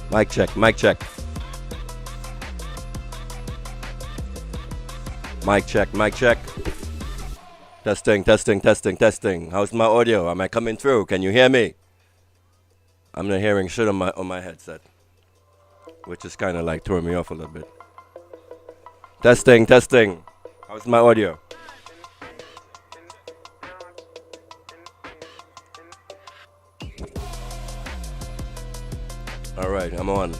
Mic check, mic check. Mic check, mic check. Testing, testing, testing, testing. How's my audio? Am I coming through? Can you hear me? I'm not hearing shit on my headset, which is kind of like throwing me off a little bit. Testing, testing. How's my audio? All right, I'm on.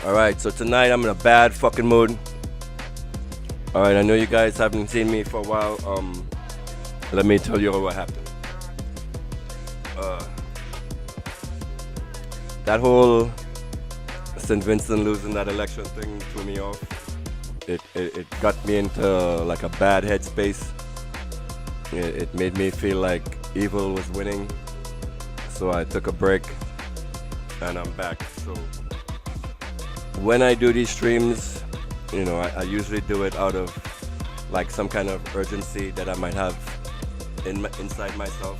All right, so tonight I'm in a bad fucking mood. All right, I know you guys haven't seen me for a while. Let me tell you what happened. That whole St. Vincent losing that election thing threw me off. It got me into like a bad headspace. It made me feel like evil was winning. So I took a break and I'm back. So when I do these streams, you know, I usually do it out of like some kind of urgency that I might have inside myself.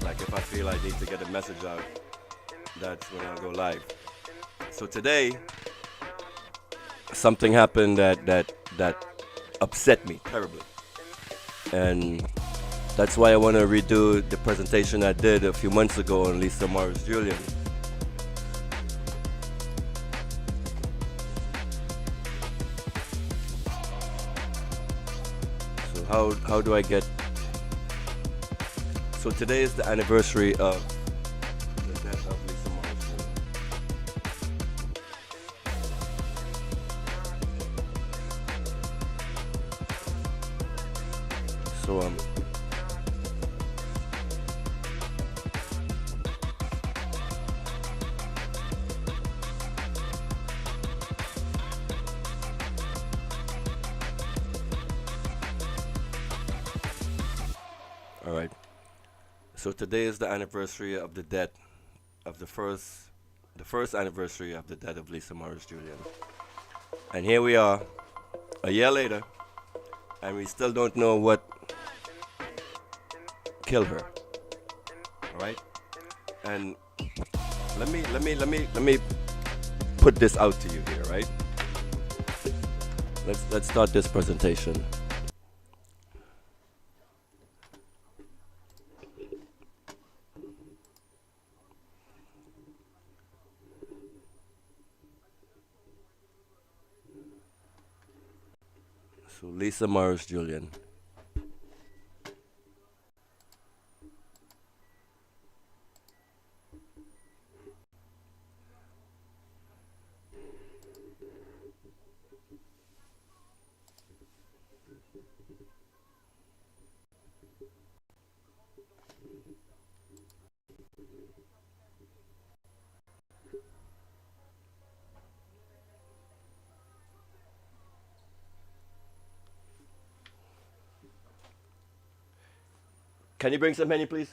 Like if I feel I need to get a message out, that's when I'll go live. So today, something happened that upset me terribly. And that's why I want to redo the presentation I did a few months ago on Lisa Morris Julian. How do I get... So today is the anniversary of the death of Lisa Morris Julian. So all right. So today is the anniversary of the death of the first anniversary of the death of Lisa Morris Julian. And here we are, a year later, and we still don't know what killed her. All right? And let me put this out to you here, right? Let's start this presentation. So Lisa Morris Julian. Can you bring some honey, please?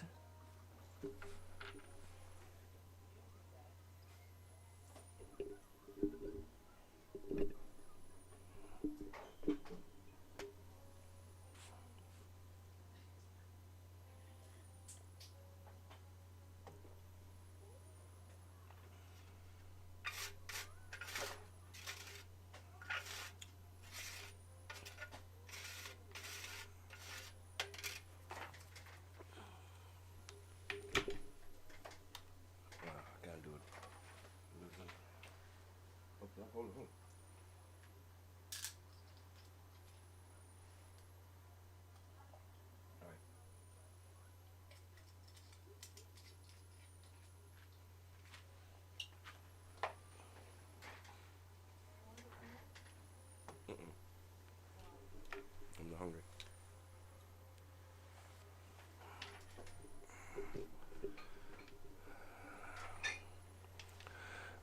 I'm not hungry.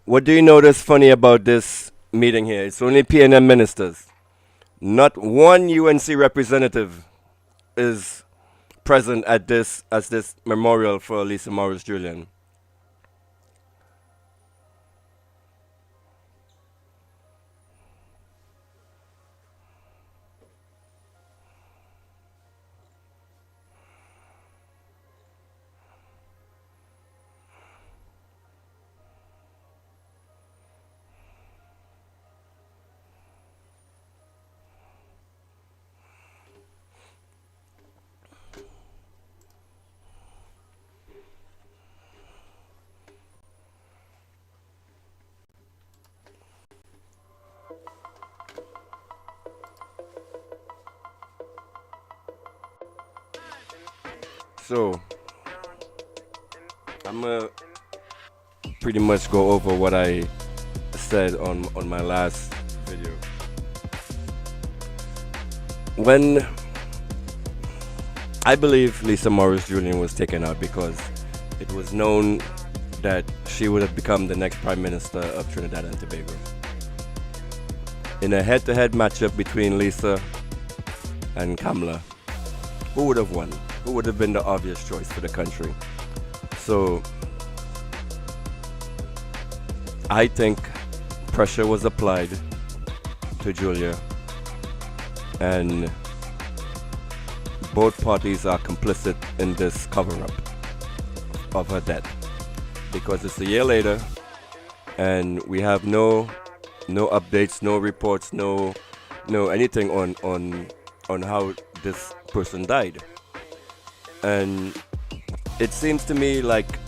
What do you notice funny about this meeting here? It's only PNM ministers. Not one UNC representative is present at this memorial for Lisa Morris Julian. So I'm gonna pretty much go over what I said on my last video. When I believe Lisa Morris Julian was taken out because it was known that she would have become the next Prime Minister of Trinidad and Tobago. In a head-to-head matchup between Lisa and Kamala, who would have won? Who would have been the obvious choice for the country? So I think pressure was applied to Julia, and both parties are complicit in this cover-up of her death, because it's a year later and we have no updates, no reports, no anything on how this person died. And it seems to me like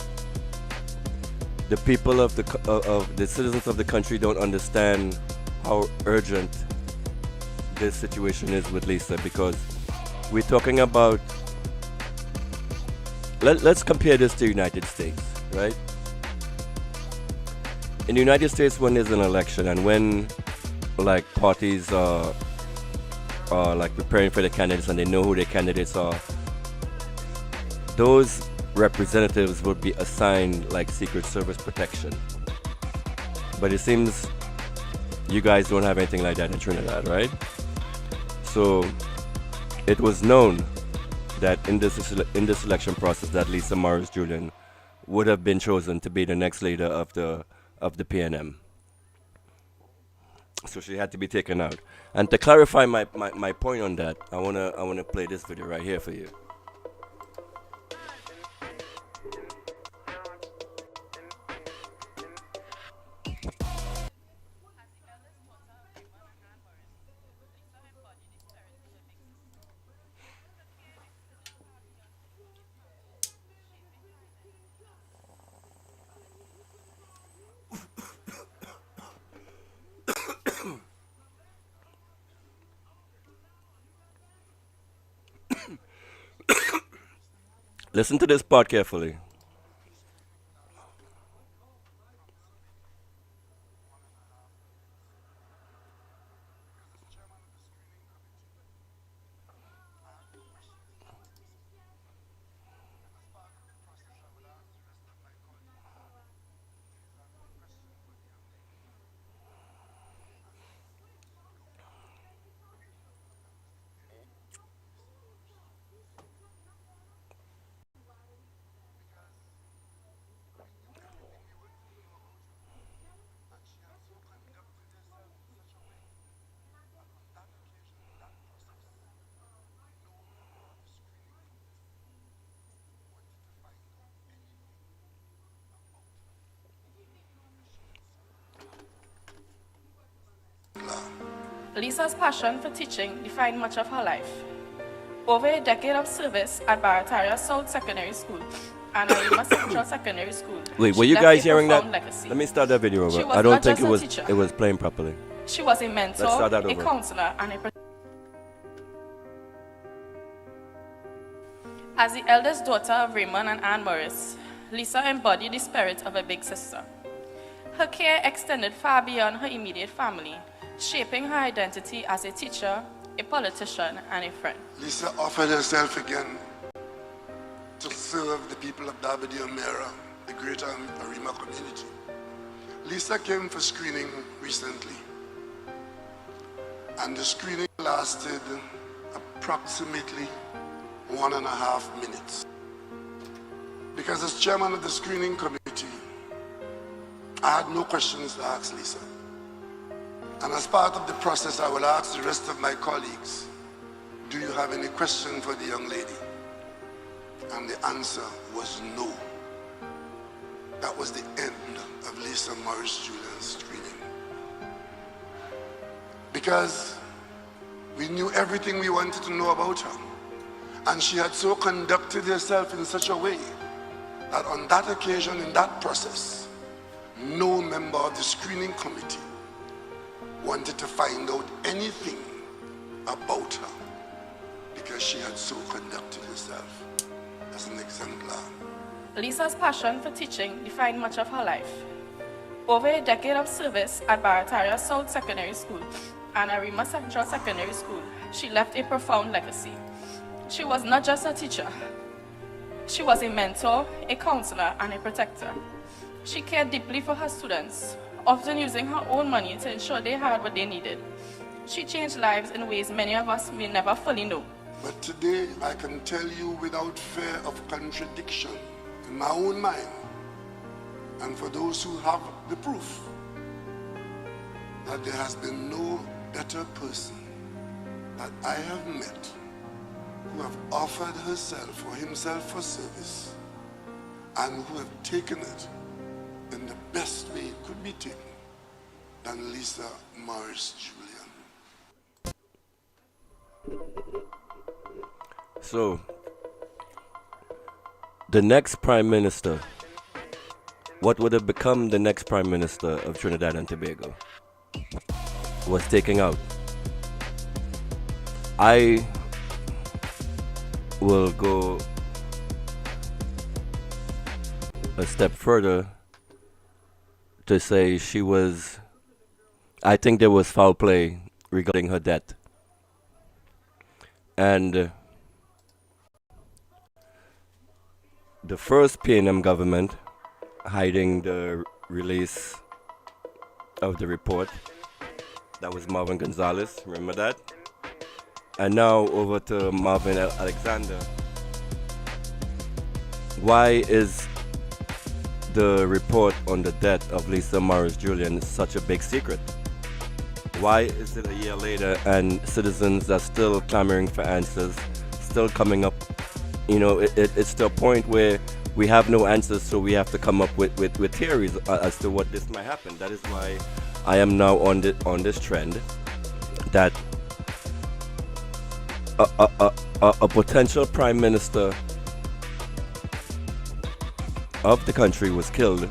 the people of the citizens of the country don't understand how urgent this situation is with Lisa, because we're talking about, let's compare this to United States, right? In the United States, when there's an election and when like parties are like preparing for the candidates and they know who their candidates are, those representatives would be assigned like Secret Service protection. But it seems you guys don't have anything like that in Trinidad, right? So it was known that in this election process that Lisa Morris Julian would have been chosen to be the next leader of the PNM. So she had to be taken out. And to clarify my point on that, I wanna play this video right here for you. Listen to this part carefully. Lisa's passion for teaching defined much of her life. Over a decade of service at Barataria South Secondary School and Alima Central Secondary School. Wait, were you guys hearing that? Let me start that video over. I don't think it was playing properly. She was a mentor, a counselor, and a... As the eldest daughter of Raymond and Anne Morris, Lisa embodied the spirit of a big sister. Her care extended far beyond her immediate family, shaping her identity as a teacher, a politician, and a friend. Lisa offered herself again to serve the people of Davide O'Meara, the greater Arima community. Lisa came for screening recently, and the screening lasted approximately 1.5 minutes. Because as chairman of the screening committee, I had no questions to ask Lisa. And as part of the process, I will ask the rest of my colleagues, do you have any question for the young lady? And the answer was no. That was the end of Lisa Morris Julian's screening. Because we knew everything we wanted to know about her. And she had so conducted herself in such a way that on that occasion, in that process, no member of the screening committee wanted to find out anything about her, because she had so conducted herself as an Lisa's passion for teaching defined much of her life. Over a decade of service at Barataria South Secondary School and Arima Central Secondary School, she left a profound legacy. She was not just a teacher. She was a mentor, a counselor, and a protector. She cared deeply for her students, often using her own money to ensure they had what they needed. She changed lives in ways many of us may never fully know. But today I can tell you without fear of contradiction in my own mind, and for those who have the proof, that there has been no better person that I have met who have offered herself or himself for service and who have taken it in the best way it could be taken than Lisa Morris Julian. So, the next Prime Minister, what would have become the next Prime Minister of Trinidad and Tobago, was taken out. I will go a step further to say I think there was foul play regarding her death. And the first PNM government, hiding the release of the report, that was Marvin Gonzalez, remember that? And now over to Marvin Alexander. Why is the report on the death of Lisa Morris Julian such a big secret? Why is it a year later and citizens are still clamoring for answers, still coming up? You know, it's to a point where we have no answers, so we have to come up with theories as to what this might happen. That is why I am now on this trend that a potential prime minister of the country was killed,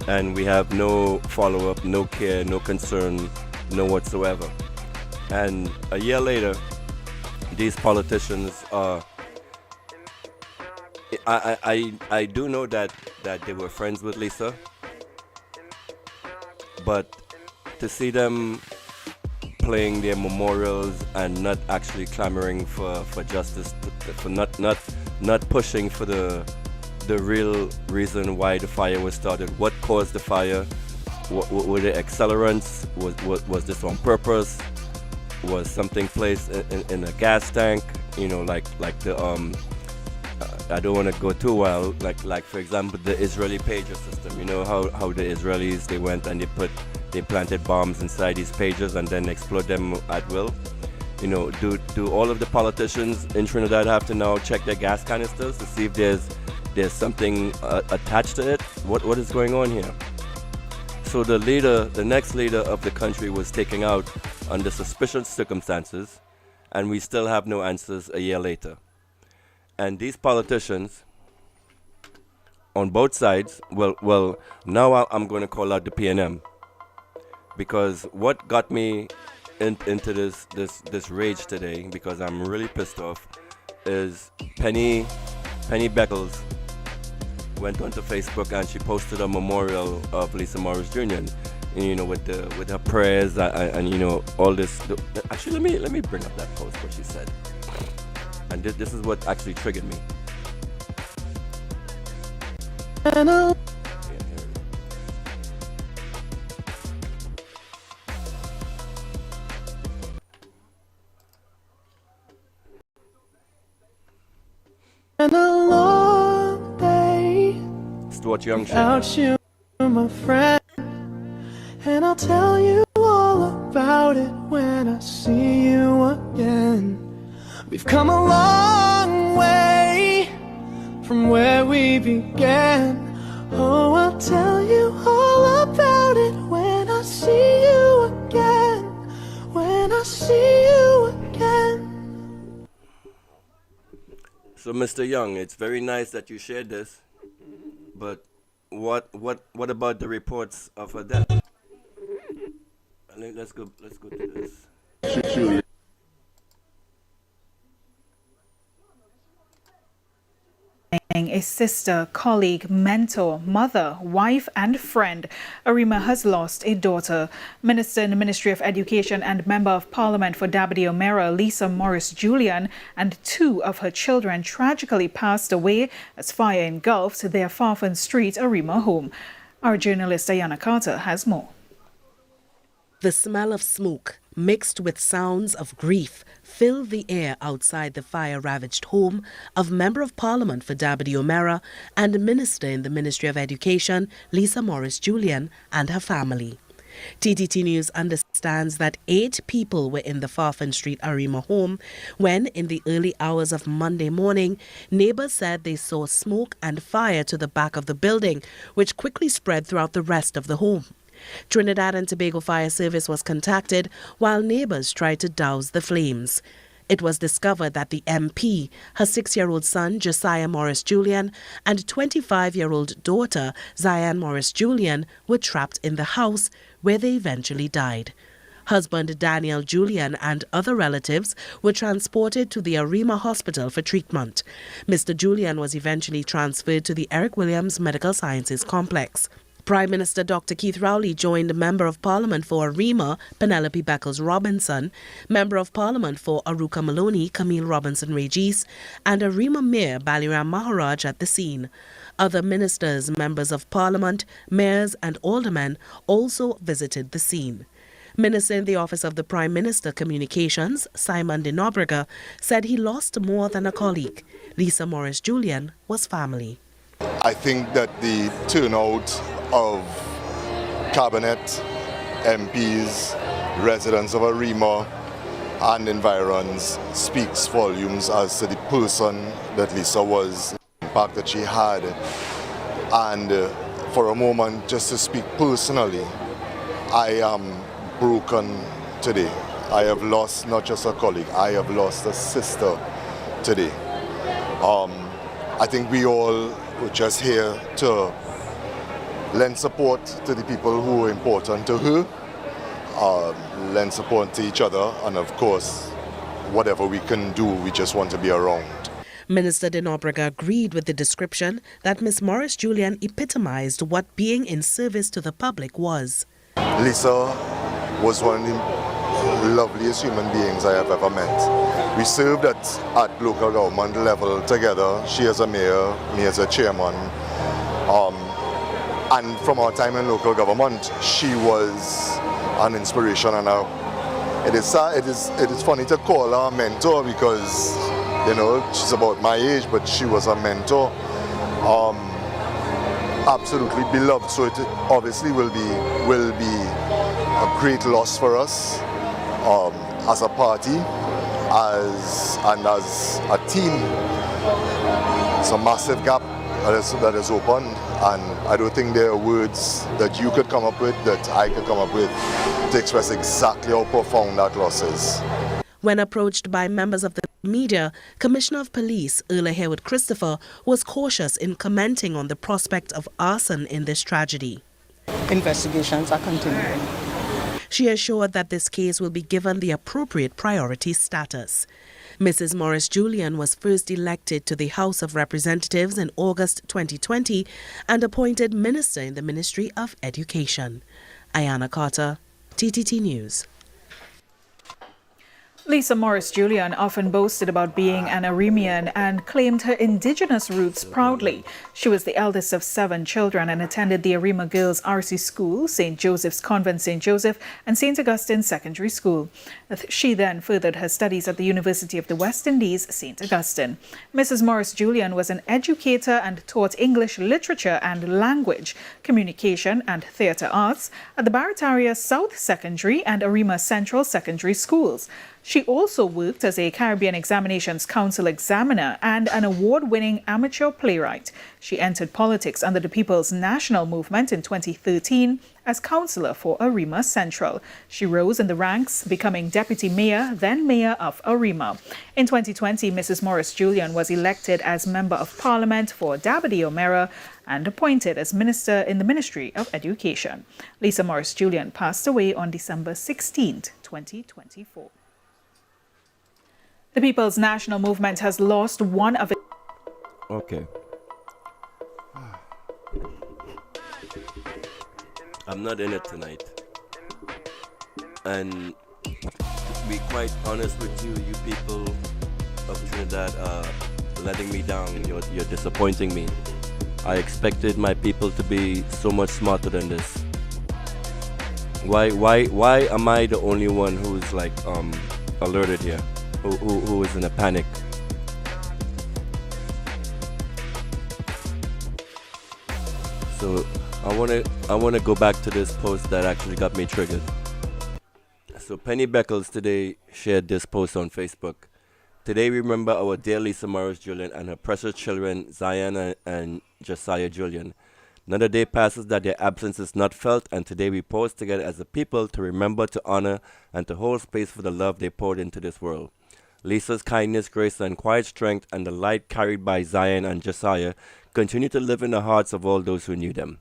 and we have no follow-up, no care, no concern, no whatsoever. And a year later, these politicians are. I do know that they were friends with Lisa, but to see them playing their memorials and not actually clamoring for justice, for not pushing for the real reason why the fire was started, what caused the fire, were the accelerants, was this on purpose, was something placed in a gas tank, you know, like the I don't want to go too wild, like for example the Israeli pager system. You know how the Israelis, they went and they planted bombs inside these pagers and then explode them at will. You know, do all of the politicians in Trinidad have to now check their gas canisters to see if there's something attached to it? What is going on here? So the next leader of the country was taken out under suspicious circumstances, and we still have no answers a year later. And these politicians on both sides, well, now I'm going to call out the PNM, because what got me into this rage today, because I'm really pissed off, is Penny Beckles went onto Facebook and she posted a memorial of Lisa Morris Julian, you know, with her prayers and you know all this. Actually, let me bring up that post, what she said. And this is what actually triggered me. I know. And a long day Stuart Young without you, my friend. And I'll tell you all about it when I see you again. We've come a long way from where we began. Oh, I'll tell you all about it when I see you again. When I see you again. So, Mr. Young, it's very nice that you shared this, but what about the reports of her death? Let's go to this. a sister, colleague, mentor, mother, wife and friend. Arima has lost a daughter. Minister in the Ministry of Education and Member of Parliament for Dabadi Omera, Lisa Morris Julian, and 2 of her children tragically passed away as fire engulfed their Farfan Street Arima home. Our journalist Diana Carter has more. The smell of smoke, mixed with sounds of grief, filled the air outside the fire-ravaged home of Member of Parliament for Dabadi Omera and Minister in the Ministry of Education, Lisa Morris Julian, and her family. TTT News understands that 8 people were in the Farfan Street Arima home when, in the early hours of Monday morning, neighbors said they saw smoke and fire to the back of the building, which quickly spread throughout the rest of the home. Trinidad and Tobago Fire Service was contacted while neighbors tried to douse the flames. It was discovered that the MP, her 6-year-old son Josiah Morris Julian, and 25-year-old daughter Zion Morris Julian were trapped in the house where they eventually died. Husband Daniel Julian and other relatives were transported to the Arima Hospital for treatment. Mr. Julian was eventually transferred to the Eric Williams Medical Sciences Complex. Prime Minister Dr. Keith Rowley joined Member of Parliament for Arima, Penelope Beckles-Robinson, Member of Parliament for Aruka Maloney, Camille Robinson-Regis, and Arima Mayor Baliram Maharaj at the scene. Other ministers, members of Parliament, mayors and aldermen also visited the scene. Minister in the Office of the Prime Minister Communications, Simon de Nobrega, said he lost more than a colleague. Lisa Morris Julian was family. I think that the turnout of Cabinet, MPs, residents of Arima and environs speaks volumes as to the person that Lisa was, the impact that she had. And for a moment, just to speak personally, I am broken today. I have lost not just a colleague, I have lost a sister today. I think we all were just here to lend support to the people who are important to her, lend support to each other, and of course, whatever we can do, we just want to be around. Minister de Nobrega agreed with the description that Ms. Morris Julian epitomized what being in service to the public was. Lisa was one of the loveliest human beings I have ever met. We served at local government level together, she as a mayor, me as a chairman. And from our time in local government, she was an inspiration, and it is funny to call her a mentor because, you know, she's about my age, but she was a mentor. Absolutely beloved, so it obviously will be a great loss for us as a party, as a team. It's a massive gap that is opened, and I don't think there are words that you could come up with, that I could come up with, to express exactly how profound that loss is. When approached by members of the media, Commissioner of Police Erla Harewood Christopher was cautious in commenting on the prospect of arson in this tragedy. Investigations are continuing. She assured that this case will be given the appropriate priority status. Mrs. Morris Julian was first elected to the House of Representatives in August 2020 and appointed Minister in the Ministry of Education. Ayana Carter, TTT News. Lisa Morris Julian often boasted about being an Arimian and claimed her indigenous roots proudly. She was the eldest of 7 children and attended the Arima Girls RC School, St. Joseph's Convent St. Joseph, and St. Augustine Secondary School. She then furthered her studies at the University of the West Indies, St. Augustine. Mrs. Morris Julian was an educator and taught English literature and language, communication and theatre arts at the Barataria South Secondary and Arima Central Secondary Schools. She also worked as a Caribbean Examinations Council examiner and an award-winning amateur playwright. She entered politics under the People's National Movement in 2013 as councillor for Arima Central. She rose in the ranks, becoming deputy mayor, then mayor of Arima. In 2020, Mrs. Morris Julian was elected as Member of Parliament for Dabadi Omera and appointed as Minister in the Ministry of Education. Lisa Morris Julian passed away on December 16, 2024. The People's National Movement has lost one of its... Okay. I'm not in it tonight. And to be quite honest with you, you people of Trinidad are letting me down. You're disappointing me. I expected my people to be so much smarter than this. Why am I the only one who's like alerted here? Who is in a panic? So I wanna go back to this post that actually got me triggered. So Penny Beckles today shared this post on Facebook. Today we remember our dear Lisa Morris Julian and her precious children Zion and Josiah Julian. Another day passes that their absence is not felt, and today we pause together as a people to remember, to honor, and to hold space for the love they poured into this world. Lisa's kindness, grace, and quiet strength, and the light carried by Zion and Josiah continue to live in the hearts of all those who knew them.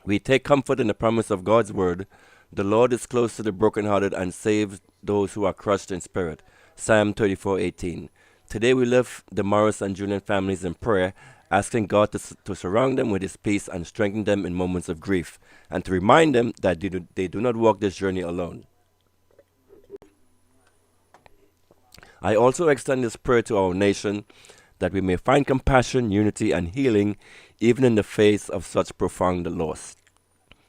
We take comfort in the promise of God's word. The Lord is close to the brokenhearted and saves those who are crushed in spirit. Psalm 34:18. Today we lift the Morris and Julian families in prayer, asking God to surround them with his peace and strengthen them in moments of grief, and to remind them that they do not walk this journey alone. I also extend this prayer to our nation, that we may find compassion, unity, and healing even in the face of such profound loss.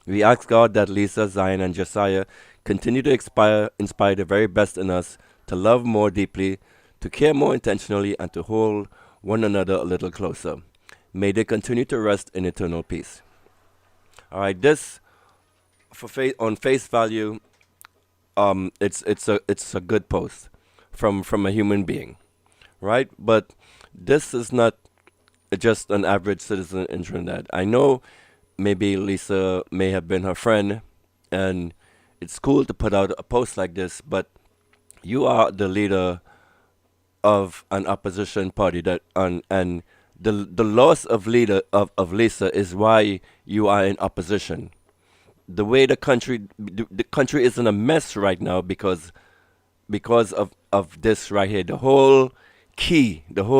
We ask God that Lisa, Zion, and Josiah continue to inspire the very best in us to love more deeply, to care more intentionally, and to hold one another a little closer. May they continue to rest in eternal peace. All right, this on face value, it's a good post from a human being, right? But this is not just an average citizen in Trinidad. I know maybe Lisa may have been her friend, and it's cool to put out a post like this, but you are the leader of an opposition party and the loss of Lisa is why you are in opposition. The way the country is in a mess right now because of this right here. The whole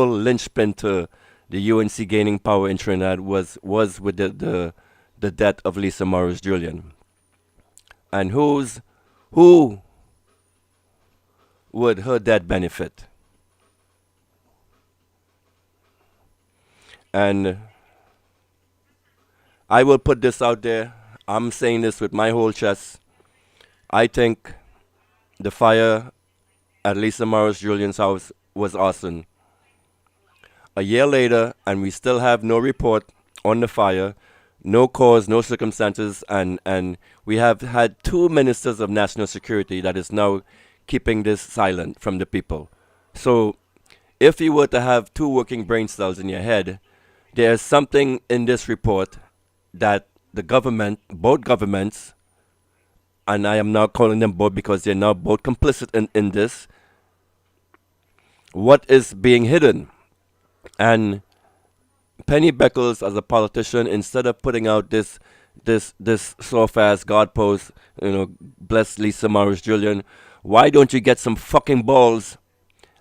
linchpin to the UNC gaining power in Trinidad was with the death of Lisa Morris Julian. And who would her death benefit? And I will put this out there. I'm saying this with my whole chest. I think the fire at Lisa Morris Julian's house was arson. A year later, and we still have no report on the fire, no cause, no circumstances, and we have had 2 ministers of national security that is now keeping this silent from the people. So if you were to have 2 working brain cells in your head, there is something in this report that the government, both governments, and I am now calling them both because they're now both complicit in this, what is being hidden. And Penny Beckles, as a politician, instead of putting out this slow-fast God post, bless Lisa Morris Julian, why don't you get some fucking balls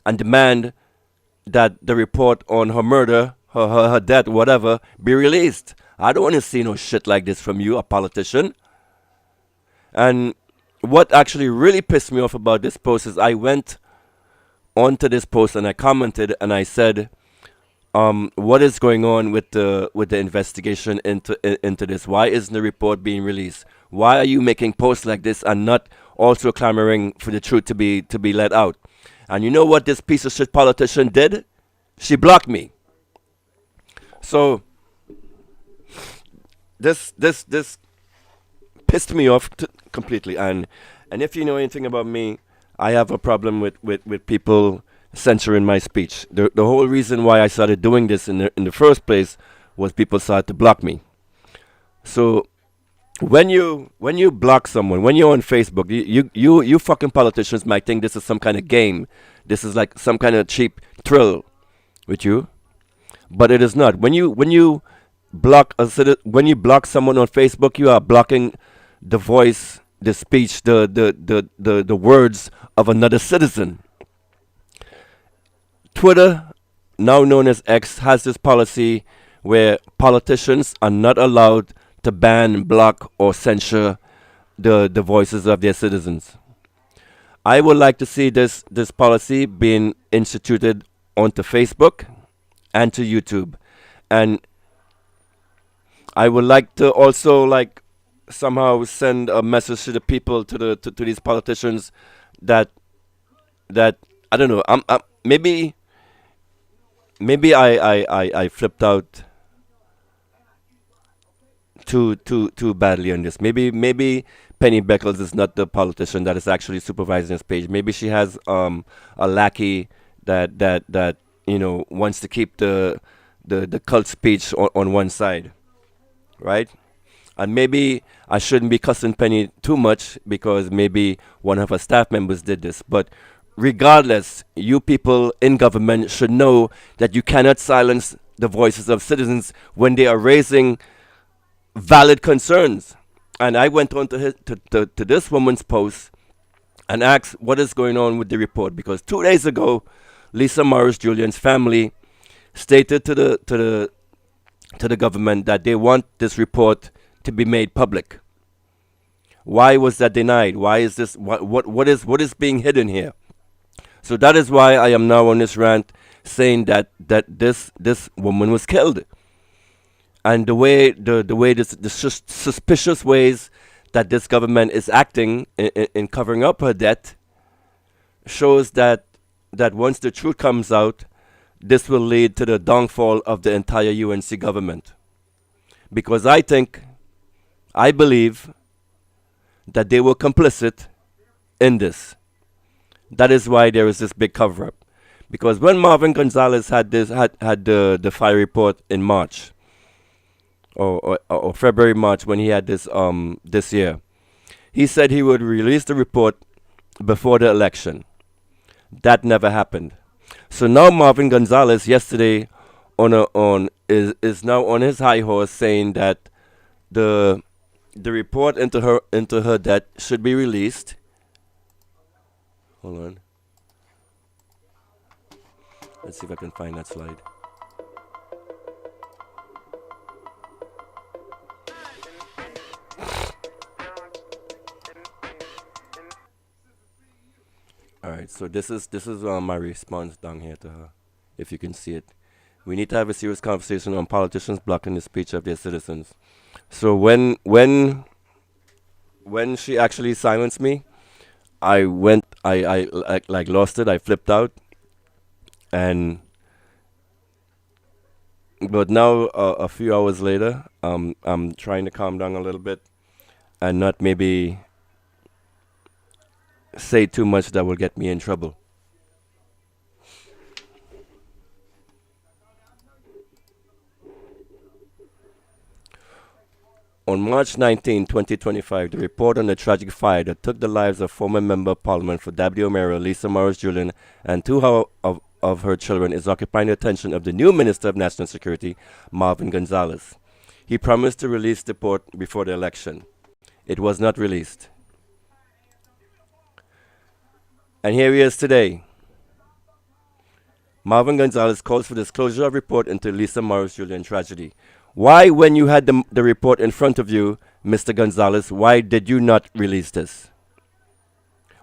and demand that the report on her murder, her death, whatever, be released? I don't want to see no shit like this from you, a politician. And what actually really pissed me off about this post is I went onto this post and I commented and I said, what is going on with the investigation into this? Why isn't the report being released? Why are you making posts like this and not also clamoring for the truth to be let out? And you know what this piece of shit politician did? She blocked me. So this pissed me off completely. And if you know anything about me, I have a problem with people censoring my speech. The whole reason why I started doing this in the first place was people started to block me. So when you block someone, when you're on Facebook, you fucking politicians might think this is some kind of game. This is like some kind of cheap thrill with you, but it is not. When you block someone on Facebook, you are blocking the voice, the speech, the words of another citizen. Twitter, now known as X, has this policy where politicians are not allowed to ban, block, or censure the voices of their citizens. I would like to see this policy being instituted onto Facebook and to YouTube. And I would like to also like somehow send a message to the people, to these politicians, that I don't know. Maybe I flipped out too badly on this. Maybe Penny Beckles is not the politician that is actually supervising this page. Maybe she has a lackey that wants to keep the cult speech on one side, right? And maybe I shouldn't be cussing Penny too much because maybe one of her staff members did this. But regardless, you people in government should know that you cannot silence the voices of citizens when they are raising valid concerns. And I went on to this woman's post and asked what is going on with the report, because 2 days ago, Lisa Morris Julian's family stated to the government that they want this report to be made public. Why was that denied? Why is this? What is being hidden here? So that is why I am now on this rant, saying that this woman was killed, and the way the suspicious ways that this government is acting in covering up her death shows that once the truth comes out, this will lead to the downfall of the entire UNC government. Because I believe that they were complicit in this. That is why there is this big cover-up. Because when Marvin Gonzalez had the fire report in March, or February, March, when he had this year, he said he would release the report before the election. That never happened. So now Marvin Gonzalez yesterday is now on his high horse, saying that the report into her death should be released. Hold on. Let's see if I can find that slide. All right, so this is my response down here to her, if you can see it. We need to have a serious conversation on politicians blocking the speech of their citizens. So when she actually silenced me, I lost it. I flipped out, but now a few hours later, I'm trying to calm down a little bit and not maybe say too much that will get me in trouble. On March 19, 2025, the report on the tragic fire that took the lives of former Member of Parliament for Dabney O'Meara, Lisa Morris Julian, and two of her children is occupying the attention of the new Minister of National Security, Marvin Gonzalez. He promised to release the report before the election. It was not released. And here he is today. Marvin Gonzalez calls for disclosure of report into Lisa Morris Julian tragedy. Why, when you had the report in front of you, Mr. Gonzalez, why did you not release this?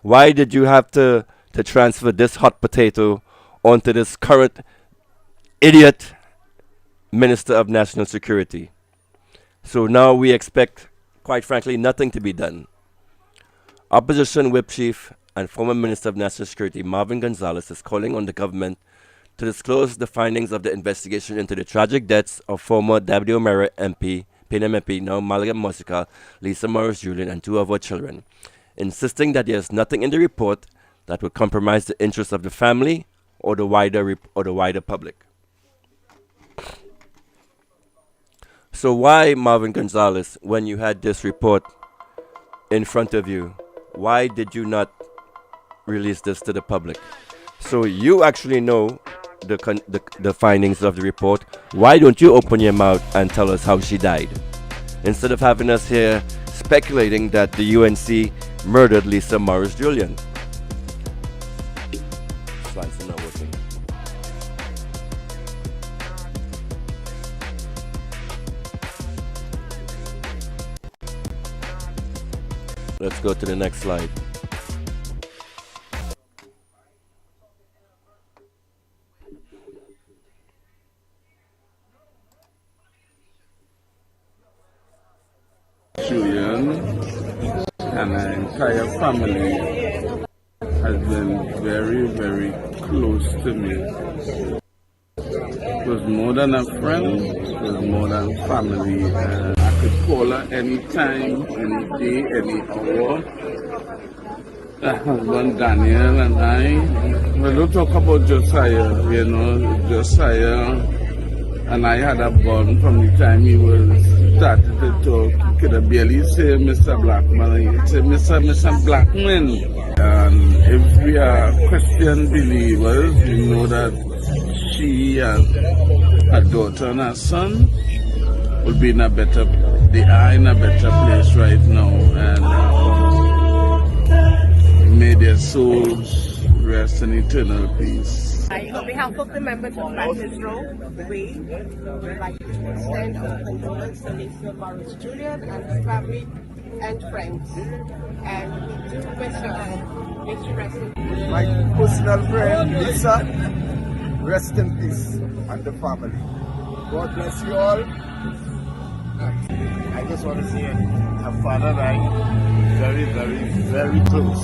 Why did you have to transfer this hot potato onto this current idiot Minister of National Security? So now we expect, quite frankly, nothing to be done. Opposition Whip Chief and former Minister of National Security Marvin Gonzalez is calling on the government to disclose the findings of the investigation into the tragic deaths of former Dabney O'Meara MP, PNM MP, now Malaga Musica, Lisa Morris Julian, and two of her children, insisting that there is nothing in the report that would compromise the interests of the family or the wider public. So why, Marvin Gonzalez, when you had this report in front of you, why did you not release this to the public? So you actually know the findings of the report. Why don't you open your mouth and tell us how she died, instead of having us here speculating that the UNC murdered Lisa Morris Julian? Slides are not working. Let's go to the next slide. Julian and our entire family has been very, very close to me. It was more than a friend, it was more than family. And I could call her anytime, any day, any hour. Husband Daniel and I, we don't talk about Josiah, you know, Josiah and I had a bond from the time he was started to talk. He could have barely say Mr. Blackman, he'd say Mr. Blackman. And if we are Christian believers, we know that she and her daughter and her son will be in a better, they are in a better place right now. And may their souls rest in eternal peace. On behalf of the members of Francis Row, we would like to extend our condolence to Lisa Morris Julian and her family and friends. And we do wish her may she rest in peace. My personal friend Lisa, rest in peace, and the family. God bless you all. I just want to say her father and I very, very, very close.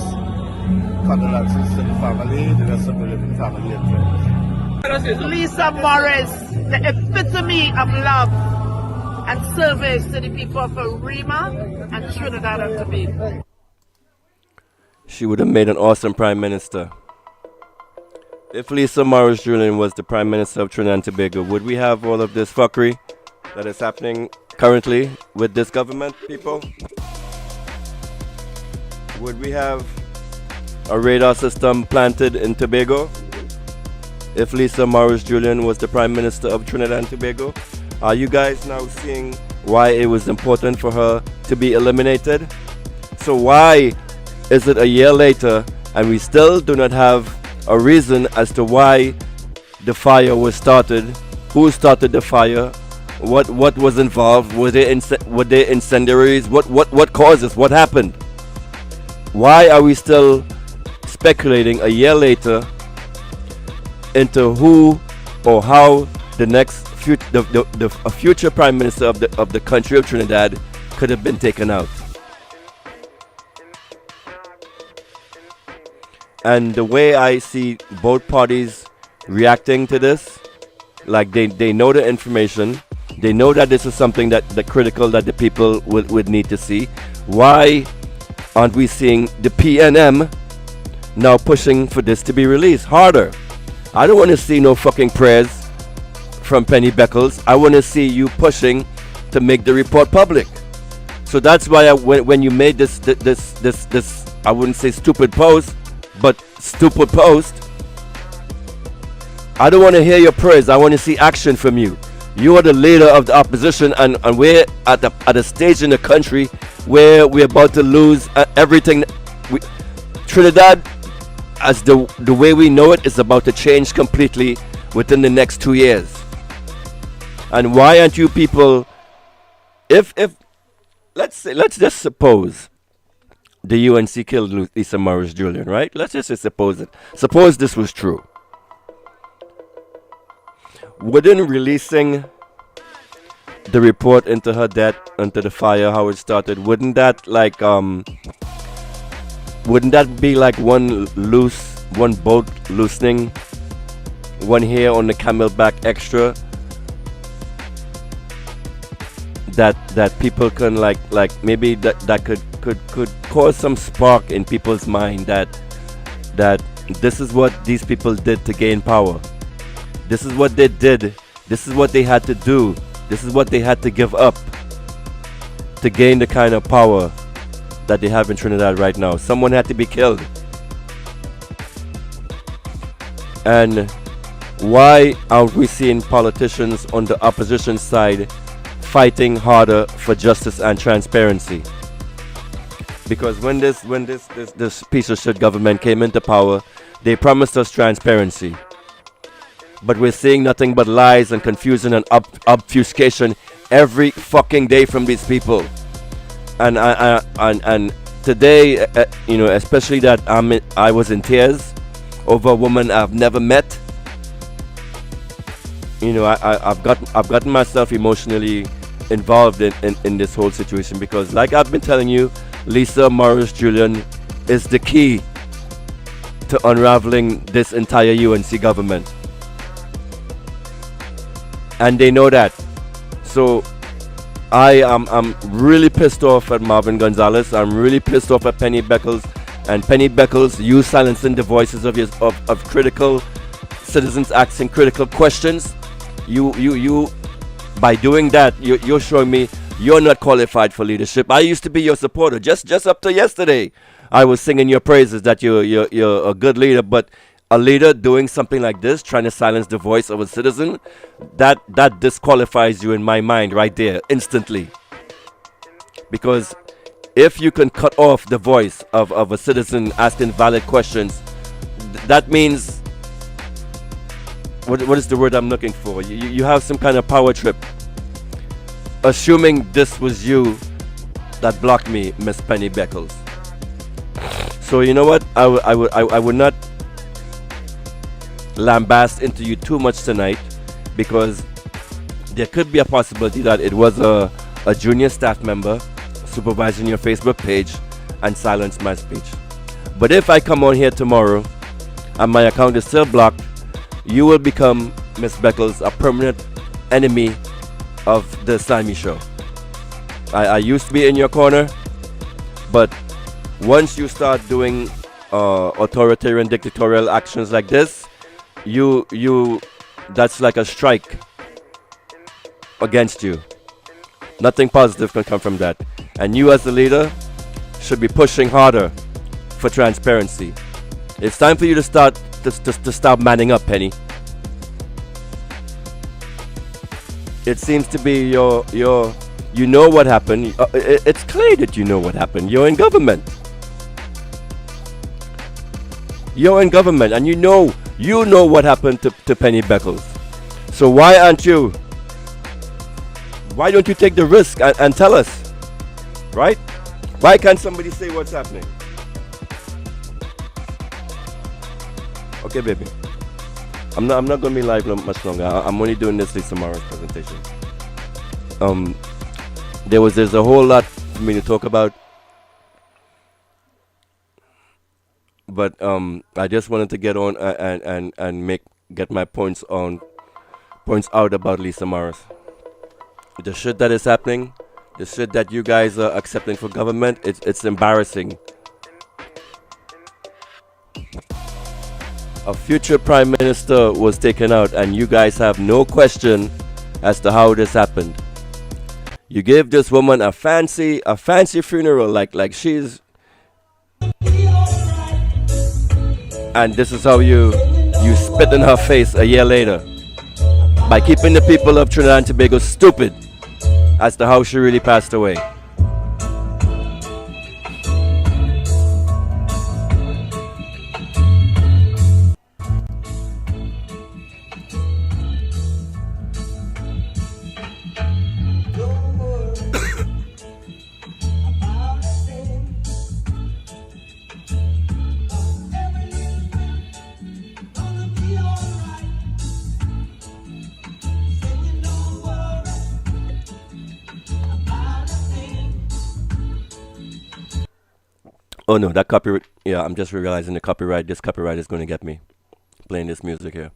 Condolences to the family, the rest of the living family and friends. Lisa Morris, the epitome of love and service to the people of Arima and Trinidad and Tobago. She would have made an awesome prime minister. If Lisa Morris Julian was the prime minister of Trinidad and Tobago, would we have all of this fuckery that is happening currently with this government, people? Would we have a radar system planted in Tobago if Lisa Morris Julian was the Prime Minister of Trinidad and Tobago? Are you guys now seeing why it was important for her to be eliminated? So why is it a year later and we still do not have a reason as to why the fire was started? Who started the fire? What was involved? Were they incendiaries? What caused this? What happened? Why are we still speculating a year later into who or how the next future prime minister of the country of Trinidad could have been taken out? And the way I see both parties reacting to this, like they know the information, they know that this is something that critical that the people would need to see. Why aren't we seeing the PNM now pushing for this to be released harder? I don't want to see no fucking prayers from Penny Beckles. I want to see you pushing to make the report public. So that's why when you made this I wouldn't say stupid post, but stupid post, I don't want to hear your prayers. I want to see action from you. You are the leader of the opposition, and we're at a stage in the country where we're about to lose everything. Trinidad, as the way we know it, is about to change completely within the next 2 years. And why aren't you people, if let's just suppose the UNC killed Lisa Morris Julian, right? Let's just suppose it. Suppose this was true. Wouldn't releasing the report into her death, into the fire, how it started, wouldn't that be like one boat loosening, one hair on the camelback extra, that people can like maybe that could cause some spark in people's mind that this is what these people did to gain power. This is what they did. This is what they had to do. This is what they had to give up to gain the kind of power that they have in Trinidad right now. Someone had to be killed. And why aren't we seeing politicians on the opposition side fighting harder for justice and transparency? Because when this piece of shit government came into power, they promised us transparency. But we're seeing nothing but lies and confusion and obfuscation every fucking day from these people. And today, especially that I was in tears over a woman I've never met. I've gotten myself emotionally involved in this whole situation because, like I've been telling you, Lisa Morris Julian is the key to unraveling this entire UNC government. And they know that. So I'm really pissed off at Marvin Gonzalez. I'm really pissed off at Penny Beckles. And Penny Beckles, you silencing the voices of critical citizens asking critical questions. You by doing that, you're showing me you're not qualified for leadership. I used to be your supporter. Just up to yesterday, I was singing your praises that you're a good leader. But a leader doing something like this, trying to silence the voice of a citizen, that disqualifies you in my mind right there instantly. Because if you can cut off the voice of a citizen asking valid questions, that means, what is the word I'm looking for? You have some kind of power trip. Assuming this was you that blocked me, Miss Penny Beckles. So you know what? I would not lambast into you too much tonight, because there could be a possibility that it was a junior staff member supervising your Facebook page and silenced my speech. But if I come on here tomorrow and my account is still blocked, you will become, Miss Beckles, a permanent enemy of the Sammy Show. I used to be in your corner, but once you start doing authoritarian dictatorial actions like this, that's like a strike against you. Nothing positive can come from that. And you as the leader should be pushing harder for transparency. It's time for you to start to stop manning up, Penny. It seems to be you know what happened. It's clear that you know what happened. You're in government. You're in government, and you know what happened to Penny Beckles. So why aren't you? Why don't you take the risk and tell us? Right? Why can't somebody say what's happening? Okay, baby. I'm not gonna be live much longer. I'm only doing this tomorrow's presentation. There's a whole lot for me to talk about, but I just wanted to get on and get my points out about Lisa Morris. The shit that is happening, the shit that you guys are accepting for government, it's embarrassing. A future prime minister was taken out, and you guys have no question as to how this happened. You gave this woman a fancy funeral, like she's, and this is how you spit in her face a year later by keeping the people of Trinidad and Tobago stupid as to how she really passed away. Oh no, that copyright. Yeah, I'm just realizing this copyright is going to get me playing this music here.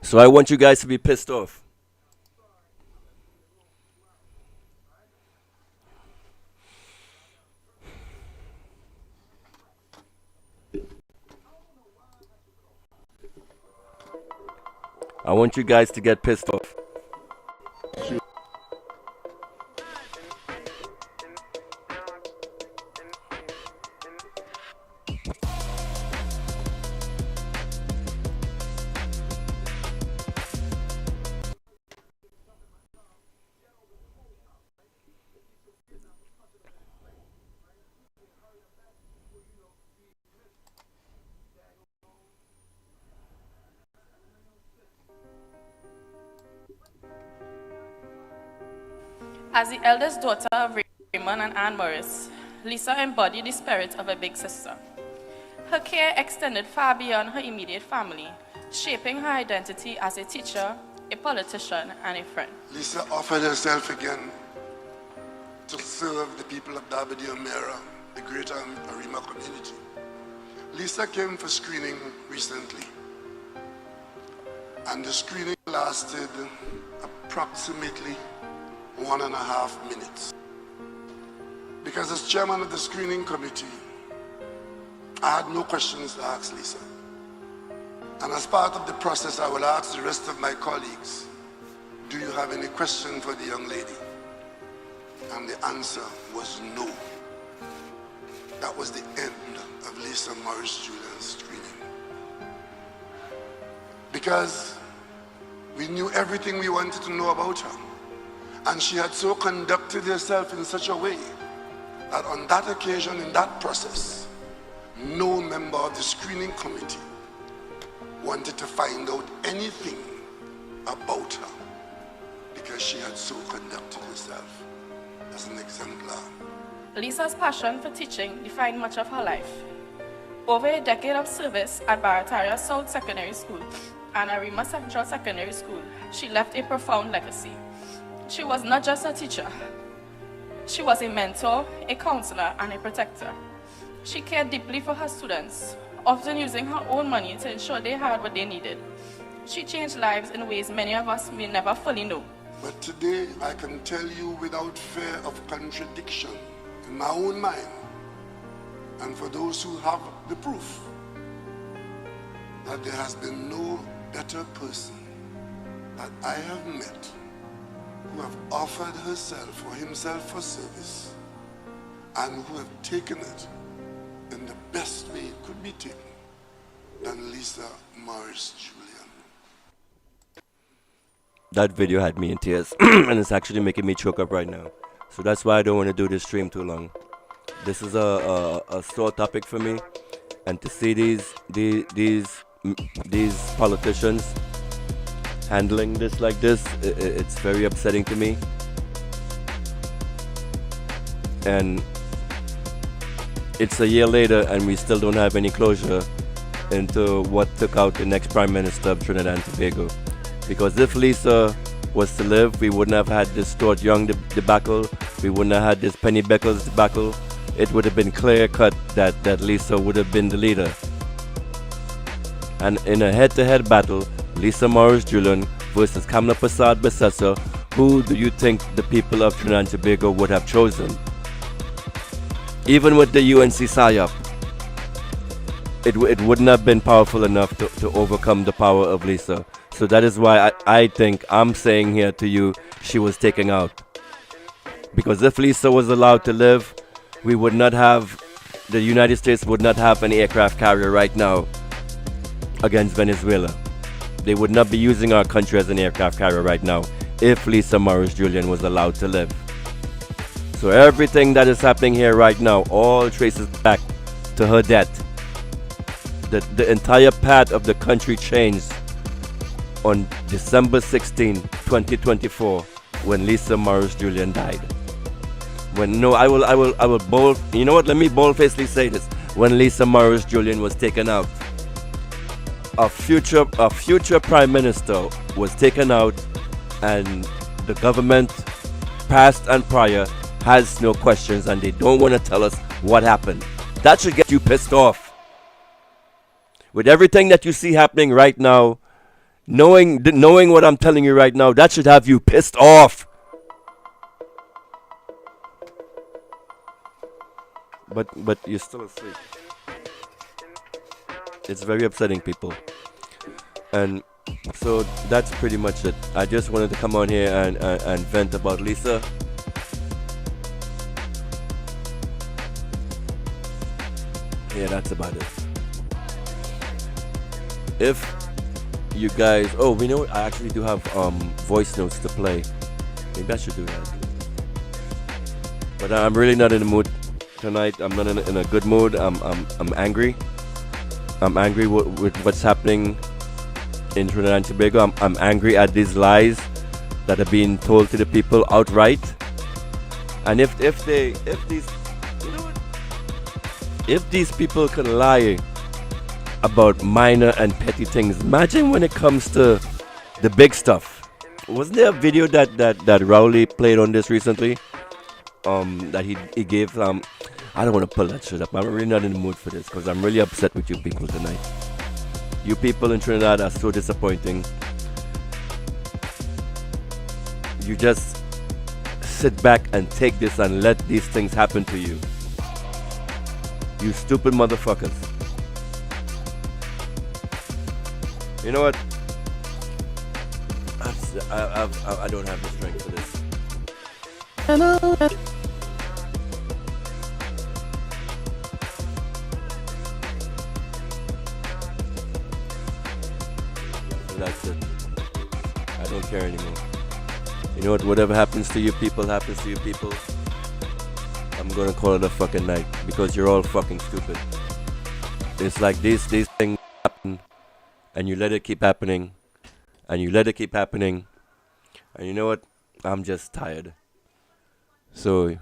So I want you guys to be pissed off. I want you guys to get pissed off. As the eldest daughter of Raymond and Anne Morris, Lisa embodied the spirit of a big sister. Her care extended far beyond her immediate family, shaping her identity as a teacher, a politician, and a friend. Lisa offered herself again to serve the people of Dabadi Omera, the greater Arima community. Lisa came for screening recently, and the screening lasted approximately 1.5 minutes. Because as chairman of the screening committee, I had no questions to ask Lisa. And as part of the process, I will ask the rest of my colleagues, do you have any question for the young lady? And the answer was no. That was the end of Lisa Morris Julian's screening. Because we knew everything we wanted to know about her. And she had so conducted herself in such a way that on that occasion, in that process, no member of the screening committee wanted to find out anything about her because she had so conducted herself as an exemplar. Lisa's passion for teaching defined much of her life. Over a decade of service at Barataria South Secondary School and Arima Central Secondary School, she left a profound legacy. She was not just a teacher. She was a mentor, a counselor, and a protector. She cared deeply for her students, often using her own money to ensure they had what they needed. She changed lives in ways many of us may never fully know. But today, I can tell you without fear of contradiction, in my own mind, and for those who have the proof, that there has been no better person that I have met who have offered herself or himself for service and who have taken it in the best way it could be taken than Lisa Morris Julian. That video had me in tears and it's actually making me choke up right now. So that's why I don't want to do this stream too long. This is a sore topic for me, and to see these politicians handling this like this, it's very upsetting to me. And it's a year later and we still don't have any closure into what took out the next Prime Minister of Trinidad and Tobago. Because if Lisa was to live, we wouldn't have had this Stuart Young debacle, we wouldn't have had this Penny Beckles debacle. It would have been clear cut that Lisa would have been the leader. And in a head-to-head battle, Lisa Morris Julian versus Kamla Prasad Besessa, who do you think the people of Trinidad and Tobago would have chosen? Even with the UNC PSYOP, it wouldn't have been powerful enough to overcome the power of Lisa. So that is why I think I'm saying here to you, she was taken out. Because if Lisa was allowed to live, we would not have, the United States would not have an aircraft carrier right now against Venezuela. They would not be using our country as an aircraft carrier right now if Lisa Morris Julian was allowed to live. So everything that is happening here right now all traces back to her death. The entire path of the country changed on December 16, 2024, when Lisa Morris Julian died. I will bold, you know what, let me bold-facedly say this. When Lisa Morris Julian was taken out, a future Prime Minister was taken out, and the government, past and prior, has no questions, and they don't want to tell us what happened. That should get you pissed off. With everything that you see happening right now, knowing what I'm telling you right now, that should have you pissed off. But you're still asleep. It's very upsetting, people. And so that's pretty much it. I just wanted to come on here and vent about Lisa. Yeah, that's about it. If you guys, we know I actually do have voice notes to play. Maybe I should do that. But I'm really not in the mood tonight. I'm not in a good mood. I'm angry. I'm angry with what's happening in Trinidad and Tobago. I'm angry at these lies that are being told to the people outright. And if these you know what? If these people can lie about minor and petty things, imagine when it comes to the big stuff. Wasn't there a video that Rowley played on this recently? That he gave I don't want to pull that shit up. I'm really not in the mood for this because I'm really upset with you people tonight. You people in Trinidad are so disappointing. You just sit back and take this and let these things happen to you. You stupid motherfuckers. You know what? I don't have the strength for this. That's it. I don't care anymore. You know what? Whatever happens to you people happens to you people. I'm gonna call it a fucking night because you're all fucking stupid. It's like these things happen, and you let it keep happening, and you let it keep happening, and you know what? I'm just tired. So.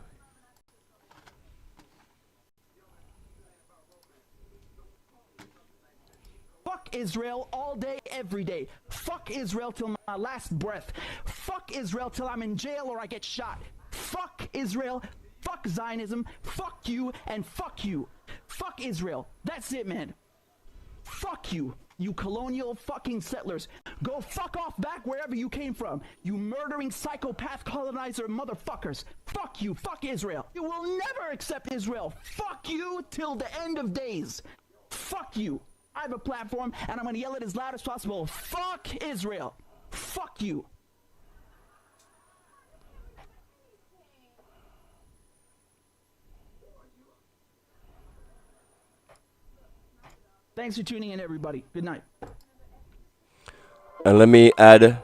Fuck Israel all day, every day. Fuck Israel till my last breath. Fuck Israel till I'm in jail or I get shot. Fuck Israel. Fuck Zionism. Fuck you and fuck you. Fuck Israel. That's it, man. Fuck you, you colonial fucking settlers. Go fuck off back wherever you came from. You murdering psychopath colonizer motherfuckers. Fuck you. Fuck Israel. You will never accept Israel. Fuck you till the end of days. Fuck you. I have a platform, and I'm going to yell it as loud as possible. Fuck Israel. Fuck you. Thanks for tuning in, everybody. Good night. And let me add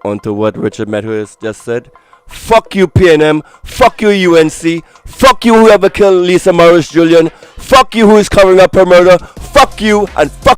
onto what Richard Medhurst just said. Fuck you, PNM. Fuck you, UNC. Fuck you, whoever killed Lisa Morris Julian. Fuck you, who is covering up her murder. Fuck you, and fuck